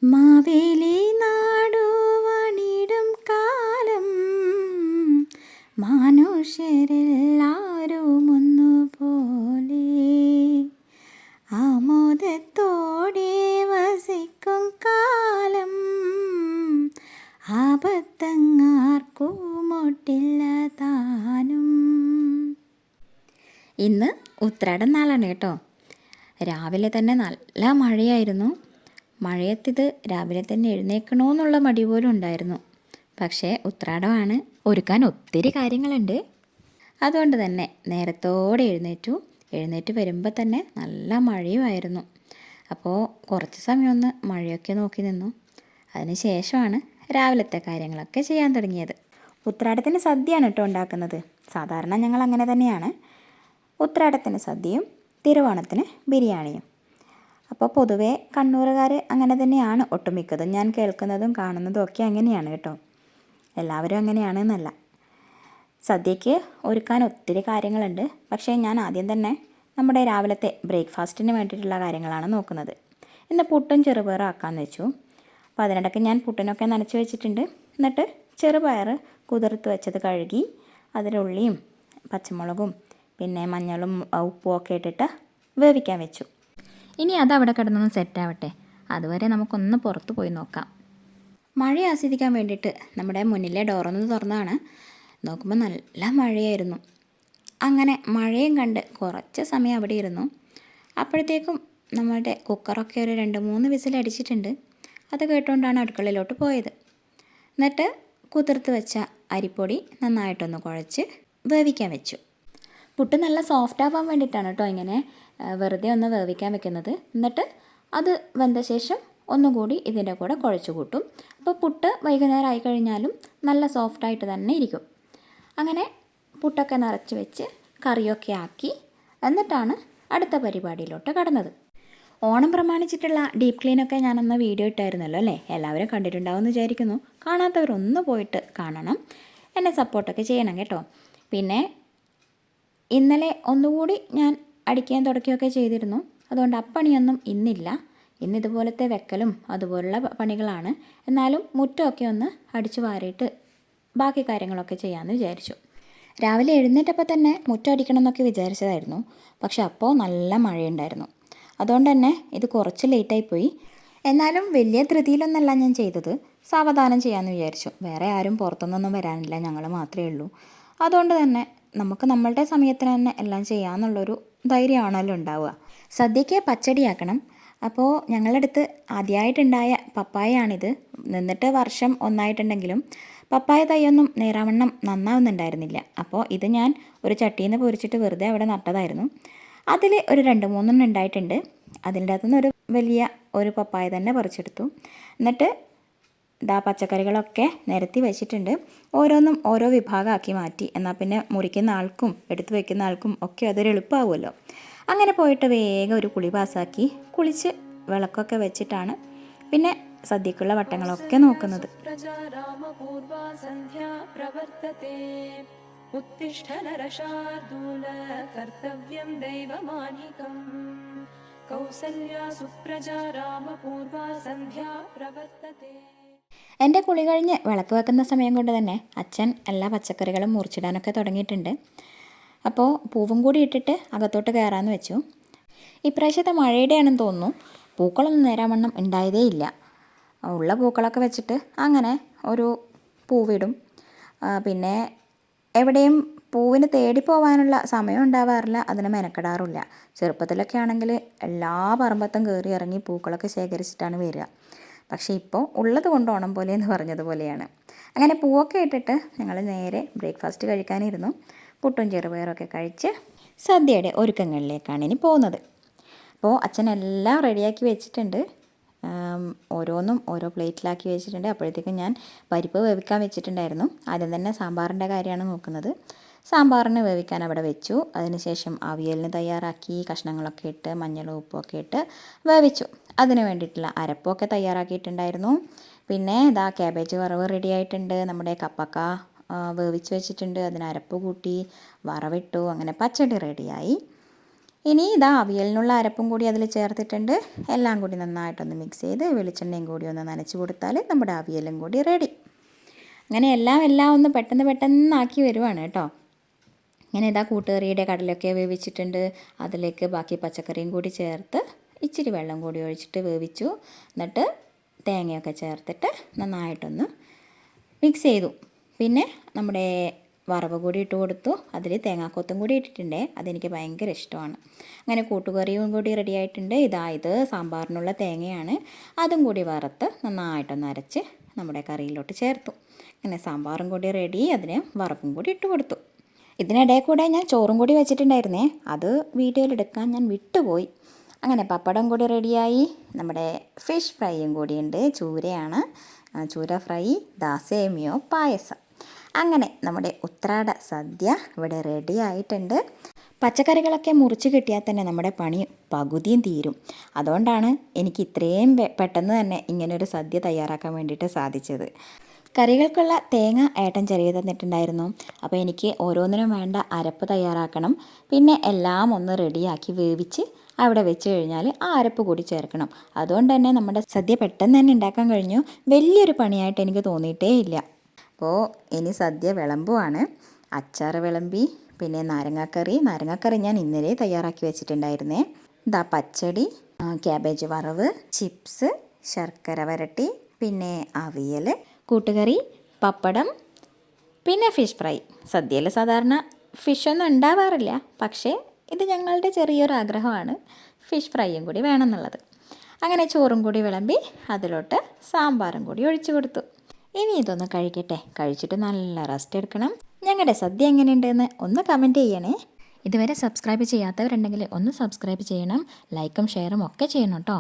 മാവേലി നാടുവാണിടും കാലം മനുഷ്യരെല്ലാവരും ഒന്നുപോലെ ആമോദത്തോടെ വസിക്കും കാലം ആപത്തങ്ങാർക്കുമൊട്ടില്ല താനും. ഇന്ന് ഉത്രാടം നാളാണ് കേട്ടോ. രാവിലെ തന്നെ നല്ല മഴയായിരുന്നു. മഴയത്തിത് രാവിലെ തന്നെ എഴുന്നേക്കണമെന്നുള്ള മടി പോലും ഉണ്ടായിരുന്നു. പക്ഷേ ഉത്രാടമാണ്, ഒരുക്കാൻ ഒത്തിരി കാര്യങ്ങളുണ്ട്. അതുകൊണ്ട് തന്നെ നേരത്തോടെ എഴുന്നേറ്റ് വരുമ്പോൾ തന്നെ നല്ല മഴയുമായിരുന്നു. അപ്പോൾ കുറച്ച് സമയം ഒന്ന് മഴയൊക്കെ നോക്കി നിന്നു. അതിന് ശേഷമാണ് രാവിലത്തെ കാര്യങ്ങളൊക്കെ ചെയ്യാൻ തുടങ്ങിയത്. ഉത്രാടത്തിന് സദ്യയാണ് കേട്ടോ ഉണ്ടാക്കുന്നത്. സാധാരണ ഞങ്ങൾ അങ്ങനെ തന്നെയാണ്. ഉത്രാടത്തിന് സദ്യയും തിരുവോണത്തിന് ബിരിയാണിയും. അപ്പോൾ പൊതുവേ കണ്ണൂരുകാർ അങ്ങനെ തന്നെയാണ് ഒട്ടുമിക്കതും. ഞാൻ കേൾക്കുന്നതും കാണുന്നതും ഒക്കെ അങ്ങനെയാണ് കേട്ടോ. എല്ലാവരും അങ്ങനെയാണ് എന്നല്ല. സദ്യയ്ക്ക് ഒരുക്കാൻ ഒത്തിരി കാര്യങ്ങളുണ്ട്. പക്ഷേ ഞാൻ ആദ്യം തന്നെ നമ്മുടെ രാവിലത്തെ ബ്രേക്ക്ഫാസ്റ്റിന് വേണ്ടിയിട്ടുള്ള കാര്യങ്ങളാണ് നോക്കുന്നത്. ഇന്ന് പുട്ടും ചെറുപയറും ആക്കാമെന്ന് വെച്ചു. അപ്പോൾ അതിനിടയ്ക്ക് ഞാൻ പുട്ടിനൊക്കെ നനച്ച് വെച്ചിട്ടുണ്ട്. എന്നിട്ട് ചെറുപയർ കുതിർത്ത് വെച്ചത് കഴുകി അതിലുള്ളിയും പച്ചമുളകും പിന്നെ മഞ്ഞളും ഉപ്പും ഒക്കെ ഇട്ടിട്ട് വേവിക്കാൻ വെച്ചു. ഇനി അതവിടെ കിടന്നൊന്ന് സെറ്റാവട്ടെ. അതുവരെ നമുക്കൊന്ന് പുറത്ത് പോയി നോക്കാം. മഴ ആസ്വദിക്കാൻ വേണ്ടിയിട്ട് നമ്മുടെ മുന്നിലെ ഡോറൊന്ന് തുറന്നതാണ്. നോക്കുമ്പോൾ നല്ല മഴയായിരുന്നു. അങ്ങനെ മഴയും കണ്ട് കുറച്ച് സമയം അവിടെ ഇരുന്നു. അപ്പോഴത്തേക്കും നമ്മളുടെ കുക്കറൊക്കെ ഒരു 2-3 വിസിലടിച്ചിട്ടുണ്ട്. അത് കേട്ടുകൊണ്ടാണ് അടുക്കളയിലോട്ട് പോയത്. എന്നിട്ട് കുതിർത്ത് വെച്ച അരിപ്പൊടി നന്നായിട്ടൊന്ന് കുഴച്ച് വേവിക്കാൻ വെച്ചു. പുട്ട് നല്ല സോഫ്റ്റ് ആവാൻ വേണ്ടിയിട്ടാണ് കേട്ടോ ഇങ്ങനെ വെറുതെ ഒന്ന് വേവിക്കാൻ വെക്കുന്നത്. എന്നിട്ട് അത് വെന്ത ശേഷം ഒന്നുകൂടി ഇതിൻ്റെ കൂടെ കുഴച്ച് കൂട്ടും. അപ്പോൾ പുട്ട് വൈകുന്നേരം ആയി കഴിഞ്ഞാലും നല്ല സോഫ്റ്റായിട്ട് തന്നെ ഇരിക്കും. അങ്ങനെ പുട്ടൊക്കെ നിറച്ച് വെച്ച് കറിയൊക്കെ ആക്കി എന്നിട്ടാണ് അടുത്ത പരിപാടിയിലോട്ട് കടന്നത്. ഓണം പ്രമാണിച്ചിട്ടുള്ള ഡീപ്പ് ക്ലീനൊക്കെ ഞാനന്ന് വീഡിയോ ഇട്ടായിരുന്നല്ലോ അല്ലേ? എല്ലാവരും കണ്ടിട്ടുണ്ടാവുമെന്ന് വിചാരിക്കുന്നു. കാണാത്തവരൊന്ന് പോയിട്ട് കാണണം. എന്നെ സപ്പോർട്ടൊക്കെ ചെയ്യണം കേട്ടോ. പിന്നെ ഇന്നലെ ഒന്നുകൂടി ഞാൻ അടിക്കുകയും തുടയ്ക്കുകയൊക്കെ ചെയ്തിരുന്നു. അതുകൊണ്ട് അപ്പണിയൊന്നും ഇന്നില്ല. ഇന്നിതുപോലത്തെ വെക്കലും അതുപോലുള്ള പണികളാണ്. എന്നാലും മുറ്റമൊക്കെ ഒന്ന് അടിച്ചു വാരിയിട്ട് ബാക്കി കാര്യങ്ങളൊക്കെ ചെയ്യാമെന്ന് വിചാരിച്ചു. രാവിലെ എഴുന്നേറ്റപ്പോൾ തന്നെ മുറ്റം അടിക്കണം എന്നൊക്കെ വിചാരിച്ചതായിരുന്നു. പക്ഷെ അപ്പോൾ നല്ല മഴയുണ്ടായിരുന്നു. അതുകൊണ്ട് തന്നെ ഇത് കുറച്ച് ലേറ്റായിപ്പോയി. എന്നാലും വലിയ ധൃതിയിലൊന്നല്ല ഞാൻ ചെയ്തത്. സാവധാനം ചെയ്യാമെന്ന് വിചാരിച്ചു. വേറെ ആരും പുറത്തുനിന്നൊന്നും വരാനില്ല, ഞങ്ങൾ മാത്രമേ ഉള്ളൂ. അതുകൊണ്ട് തന്നെ നമുക്ക് നമ്മളുടെ സമയത്തിന് തന്നെ എല്ലാം ചെയ്യാമെന്നുള്ളൊരു ധൈര്യമാണല്ലോ ഉണ്ടാവുക. സദ്യയ്ക്ക് പച്ചടിയാക്കണം. അപ്പോൾ ഞങ്ങളുടെ അടുത്ത് ആദ്യമായിട്ടുണ്ടായ പപ്പായയാണിത്. നിന്നിട്ട് വർഷം ഒന്നായിട്ടുണ്ടെങ്കിലും പപ്പായ തൈയൊന്നും നേരാവണ്ണം നന്നാവുന്നുണ്ടായിരുന്നില്ല. അപ്പോൾ ഇത് ഞാൻ ഒരു ചട്ടിയിൽ നിന്ന് പൊരിച്ചിട്ട് വെറുതെ അവിടെ നട്ടതായിരുന്നു. അതിൽ ഒരു 2-3 ഉണ്ടായിട്ടുണ്ട്. അതിൻ്റെ അകത്തുനിന്ന് ഒരു വലിയ ഒരു പപ്പായ തന്നെ പറിച്ചെടുത്തു. എന്നിട്ട് പച്ചക്കറികളൊക്കെ നിരത്തി വെച്ചിട്ടുണ്ട്. ഓരോന്നും ഓരോ വിഭാഗമാക്കി മാറ്റി. എന്നാൽ പിന്നെ മുറിക്കുന്ന ആൾക്കും എടുത്തു വയ്ക്കുന്ന ആൾക്കും ഒക്കെ അതൊരു എളുപ്പമാവുമല്ലോ. അങ്ങനെ പോയിട്ട് വേഗം ഒരു കുളി പാസ്സാക്കി കുളിച്ച് വിളക്കൊക്കെ വെച്ചിട്ടാണ് പിന്നെ സദ്യക്കുള്ള വട്ടങ്ങളൊക്കെ നോക്കുന്നത്. എൻ്റെ കുളി കഴിഞ്ഞ് വിളക്ക് വെക്കുന്ന സമയം കൊണ്ട് തന്നെ അച്ഛൻ എല്ലാ പച്ചക്കറികളും മുറിച്ചിടാനൊക്കെ തുടങ്ങിയിട്ടുണ്ട്. അപ്പോൾ പൂവും കൂടി ഇട്ടിട്ട് അകത്തോട്ട് കയറാമെന്ന് വെച്ചു. ഇപ്രാവശ്യത്തെ മഴയുടെയാണെന്ന് തോന്നുന്നു, പൂക്കളൊന്നും നേരാവണ്ണം ഉണ്ടായതേ ഇല്ല. ഉള്ള പൂക്കളൊക്കെ വെച്ചിട്ട് അങ്ങനെ ഒരു പൂവിടും. പിന്നെ എവിടെയും പൂവിന് തേടി പോകാനുള്ള സമയം ഉണ്ടാവാറില്ല, അതിന് മെനക്കെടാറില്ല. ചെറുപ്പത്തിലൊക്കെ ആണെങ്കിൽ എല്ലാ പറമ്പത്തും കയറി ഇറങ്ങി പൂക്കളൊക്കെ ശേഖരിച്ചിട്ടാണ് വരിക. പക്ഷേ ഇപ്പോൾ ഉള്ളത് കൊണ്ട് ഓണം പോലെ എന്ന് പറഞ്ഞതുപോലെയാണ്. അങ്ങനെ പൂവൊക്കെ ഇട്ടിട്ട് ഞങ്ങൾ നേരെ ബ്രേക്ക്ഫാസ്റ്റ് കഴിക്കാനിരുന്നു. പുട്ടും ചെറുപയറൊക്കെ കഴിച്ച് സദ്യയുടെ ഒരുക്കങ്ങളിലേക്കാണ് ഇനി പോകുന്നത്. അപ്പോൾ അച്ഛൻ എല്ലാം റെഡിയാക്കി വെച്ചിട്ടുണ്ട്. ഓരോന്നും ഓരോ പ്ലേറ്റിലാക്കി വെച്ചിട്ടുണ്ട്. അപ്പോഴത്തേക്കും ഞാൻ പരിപ്പ് വേവിക്കാൻ വെച്ചിട്ടുണ്ടായിരുന്നു. ആദ്യം തന്നെ സാമ്പാറിൻ്റെ കാര്യമാണ് നോക്കുന്നത്. സാമ്പാറിന് വേവിക്കാൻ അവിടെ വെച്ചു. അതിനുശേഷം അവിയലിന് തയ്യാറാക്കി കഷ്ണങ്ങളൊക്കെ ഇട്ട് മഞ്ഞളും ഉപ്പൊക്കെ ഇട്ട് വേവിച്ചു. അതിന് വേണ്ടിയിട്ടുള്ള അരപ്പൊക്കെ തയ്യാറാക്കിയിട്ടുണ്ടായിരുന്നു. പിന്നെ ക്യാബേജ് വറവ് റെഡി ആയിട്ടുണ്ട്. നമ്മുടെ കപ്പക്ക വേവിച്ച് വെച്ചിട്ടുണ്ട്. അതിന് അരപ്പ് കൂട്ടി വറവിട്ടു. അങ്ങനെ പച്ചടി റെഡിയായി. ഇനി ഇതാ അവിയലിനുള്ള അരപ്പും കൂടി അതിൽ ചേർത്തിട്ടുണ്ട്. എല്ലാം കൂടി നന്നായിട്ടൊന്ന് മിക്സ് ചെയ്ത് വെളിച്ചെണ്ണയും കൂടി ഒന്ന് നനച്ച് കൊടുത്താൽ നമ്മുടെ അവിയലും കൂടി റെഡി. അങ്ങനെ എല്ലാം ഒന്ന് പെട്ടെന്നാക്കി വരുവാണ് കേട്ടോ. ഇങ്ങനെ ഇതാ കൂട്ടുകറിയുടെ കടലൊക്കെ വേവിച്ചിട്ടുണ്ട്. അതിലേക്ക് ബാക്കി പച്ചക്കറിയും കൂടി ചേർത്ത് ഇച്ചിരി വെള്ളം കൂടി ഒഴിച്ചിട്ട് വേവിച്ചു. എന്നിട്ട് തേങ്ങയൊക്കെ ചേർത്തിട്ട് നന്നായിട്ടൊന്ന് മിക്സ് ചെയ്തു. പിന്നെ നമ്മുടെ വറവ് കൂടി ഇട്ട് കൊടുത്തു. അതിൽ തേങ്ങാക്കൊത്തും കൂടി ഇട്ടിട്ടുണ്ടേ, അതെനിക്ക് ഭയങ്കര ഇഷ്ടമാണ്. അങ്ങനെ കൂട്ടുകറിയും കൂടി റെഡി ആയിട്ടുണ്ട്. ഇത് സാമ്പാറിനുള്ള തേങ്ങയാണ്. അതും കൂടി വറുത്ത് നന്നായിട്ടൊന്ന് അരച്ച് നമ്മുടെ കറിയിലോട്ട് ചേർത്തു. അങ്ങനെ സാമ്പാറും കൂടി റെഡി, അതിന് വറവും കൂടി ഇട്ട് കൊടുത്തു. ഇതിനിടയിൽ കൂടെ ഞാൻ ചോറും കൂടി വെച്ചിട്ടുണ്ടായിരുന്നേ, അത് വീഡിയോയിൽ എടുക്കാൻ ഞാൻ വിട്ടുപോയി. അങ്ങനെ പപ്പടം കൂടി റെഡിയായി. നമ്മുടെ ഫിഷ് ഫ്രൈയും കൂടിയുണ്ട്. ചൂരയാണ്, ചൂര ഫ്രൈ, സേമിയോ പായസം. അങ്ങനെ നമ്മുടെ ഉത്രാട സദ്യ ഇവിടെ റെഡി ആയിട്ടുണ്ട്. പച്ചക്കറികളൊക്കെ മുറിച്ച് കിട്ടിയാൽ തന്നെ നമ്മുടെ പണി പകുതിയും തീരും. അതുകൊണ്ടാണ് എനിക്ക് ഇത്രയും പെട്ടെന്ന് തന്നെ ഇങ്ങനൊരു സദ്യ തയ്യാറാക്കാൻ വേണ്ടിയിട്ട് സാധിച്ചത്. കറികൾക്കുള്ള തേങ്ങ ഏട്ടൻ ചെറിയ തന്നിട്ടുണ്ടായിരുന്നു. അപ്പോൾ എനിക്ക് ഓരോന്നിനും വേണ്ട അരപ്പ് തയ്യാറാക്കണം. പിന്നെ എല്ലാം ഒന്ന് റെഡിയാക്കി വേവിച്ച് അവിടെ വെച്ച് കഴിഞ്ഞാൽ ആ അരപ്പ് കൂടി ചേർക്കണം. അതുകൊണ്ട് തന്നെ നമ്മുടെ സദ്യ പെട്ടെന്ന് തന്നെ ഉണ്ടാക്കാൻ കഴിഞ്ഞു. വലിയൊരു പണിയായിട്ട് എനിക്ക് തോന്നിയിട്ടേ ഇല്ല. അപ്പോൾ ഇനി സദ്യ വിളമ്പുവാണ്. അച്ചാർ വിളമ്പി, പിന്നെ നാരങ്ങാക്കറി ഞാൻ ഇന്നലെ തയ്യാറാക്കി വെച്ചിട്ടുണ്ടായിരുന്നേ. പച്ചടി, ക്യാബേജ് വറവ്, ചിപ്സ്, ശർക്കര വരട്ടി, പിന്നെ അവിയൽ, കൂട്ടുകറി, പപ്പടം, പിന്നെ ഫിഷ് ഫ്രൈ. സദ്യയിൽ സാധാരണ ഫിഷൊന്നും ഉണ്ടാവാറില്ല, പക്ഷേ ഇത് ഞങ്ങളുടെ ചെറിയൊരു ആഗ്രഹമാണ്, ഫിഷ് ഫ്രൈയും കൂടി വേണമെന്നുള്ളത്. അങ്ങനെ ചോറും കൂടി വിളമ്പി അതിലോട്ട് സാമ്പാറും കൂടി ഒഴിച്ചു കൊടുത്തു. ഇനി ഇതൊന്ന് കഴിക്കട്ടെ. കഴിച്ചിട്ട് നല്ല റെസ്റ്റ് എടുക്കണം. ഞങ്ങളുടെ സദ്യ എങ്ങനെയുണ്ടെന്ന് ഒന്ന് കമൻറ്റ് ചെയ്യണേ. ഇതുവരെ സബ്സ്ക്രൈബ് ചെയ്യാത്തവരുണ്ടെങ്കിൽ ഒന്ന് സബ്സ്ക്രൈബ് ചെയ്യണം. ലൈക്കും ഷെയറും ഒക്കെ ചെയ്യണം കേട്ടോ.